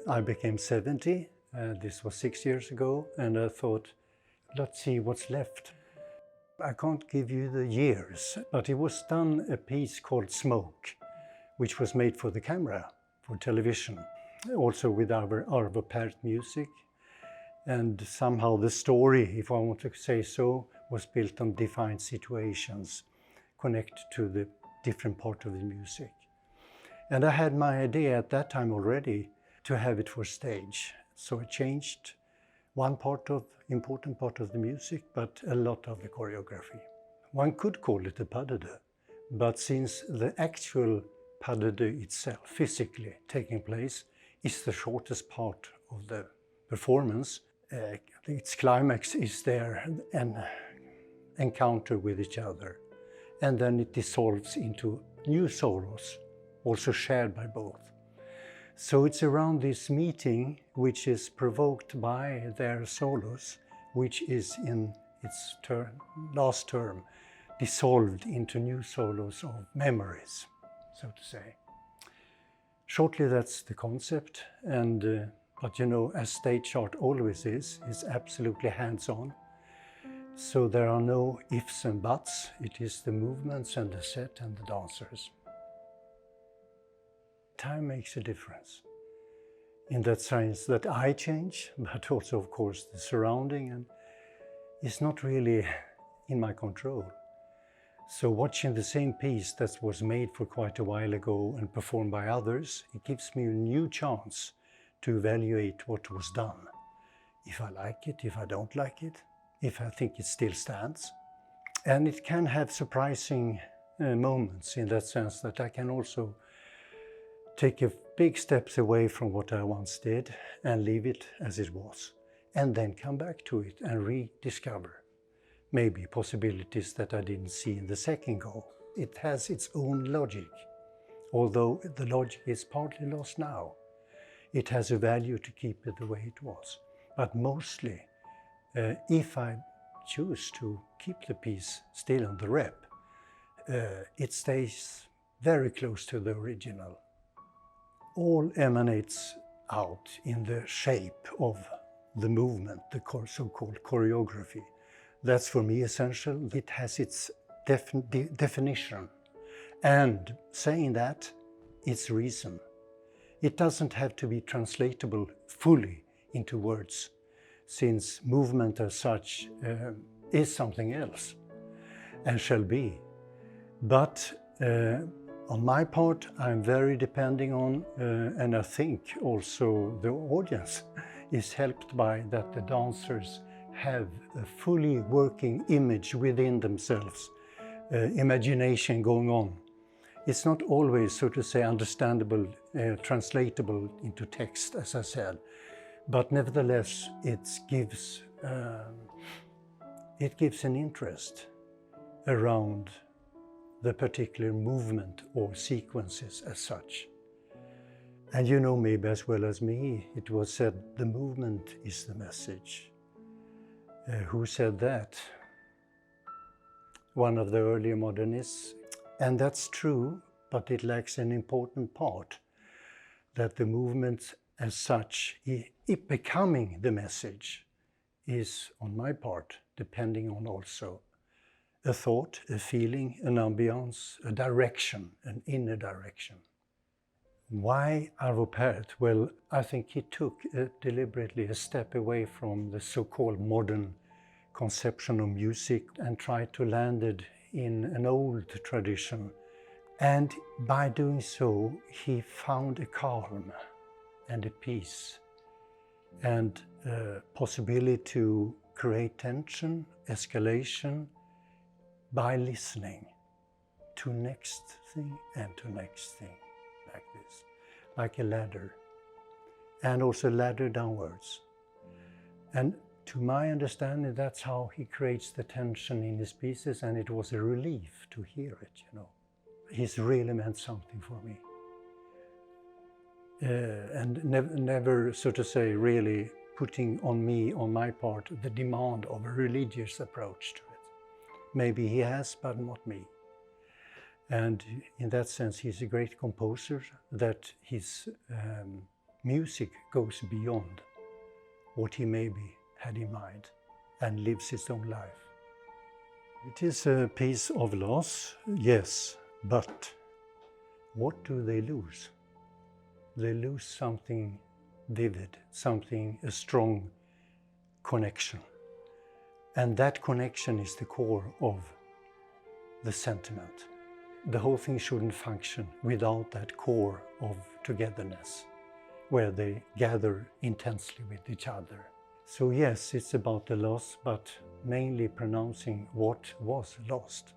I became 70, this was 6 years ago, and I thought, let's see what's left. I can't give you the years, but it was done a piece called Smoke, which was made for the camera, for television, also with our Arvo Pärt music. And somehow the story, if I want to say so, was built on defined situations connected to the different part of the music. And I had my idea at that time already to have it for stage. So I changed one important part of the music, but a lot of the choreography. One could call it a pas de deux, but since the actual pas de deux itself, physically taking place, is the shortest part of the performance, its climax is there, an encounter with each other. And then it dissolves into new solos, also shared by both. So it's around this meeting, which is provoked by their solos, which is in its last term, dissolved into new solos of memories, so to say. Shortly, that's the concept, and but you know, as stage art always is, it's absolutely hands-on. So there are no ifs and buts. It is the movements and the set and the dancers. Time makes a difference in that sense that I change, but also, of course, the surrounding, and it's not really in my control. So watching the same piece that was made for quite a while ago and performed by others, it gives me a new chance to evaluate what was done. If I like it, if I don't like it, if I think it still stands. And it can have surprising moments in that sense that I can also take a big steps away from what I once did and leave it as it was, and then come back to it and rediscover maybe possibilities that I didn't see in the second go. It has its own logic, although the logic is partly lost now. It has a value to keep it the way it was. But mostly, if I choose to keep the piece still on the rep, it stays very close to the original. All emanates out in the shape of the movement, the so-called choreography. That's for me essential. It has its definition. And saying that, its reason. It doesn't have to be translatable fully into words, since movement as such is something else and shall be. But on my part, I'm very depending on, and I think also the audience is helped by that the dancers have a fully working image within themselves, imagination going on. It's not always, so to say, understandable, translatable into text, as I said, but nevertheless, it gives an interest around the particular movement or sequences as such. And you know maybe as well as me, it was said, the movement is the message. Who said that? One of the earlier modernists. And that's true, but it lacks an important part, that the movement as such, it becoming the message, is on my part depending on also a thought, a feeling, an ambiance, a direction, an inner direction. Why Arvo Pärt? Well, I think he took deliberately a step away from the so-called modern conception of music and tried to land it in an old tradition. And by doing so, he found a calm and a peace and a possibility to create tension, escalation, by listening to next thing and to next thing, like this, like a ladder, and also ladder downwards. And to my understanding, that's how he creates the tension in his pieces, and it was a relief to hear it, you know. He's really meant something for me. And never, so to say, really putting on me, on my part, the demand of a religious approach to it. Maybe he has, but not me. And in that sense, he's a great composer, that his music goes beyond what he maybe had in mind and lives its own life. It is a piece of loss, yes, but what do they lose? They lose something vivid, a strong connection. And that connection is the core of the sentiment. The whole thing shouldn't function without that core of togetherness, where they gather intensely with each other. So yes, it's about the loss, but mainly pronouncing what was lost.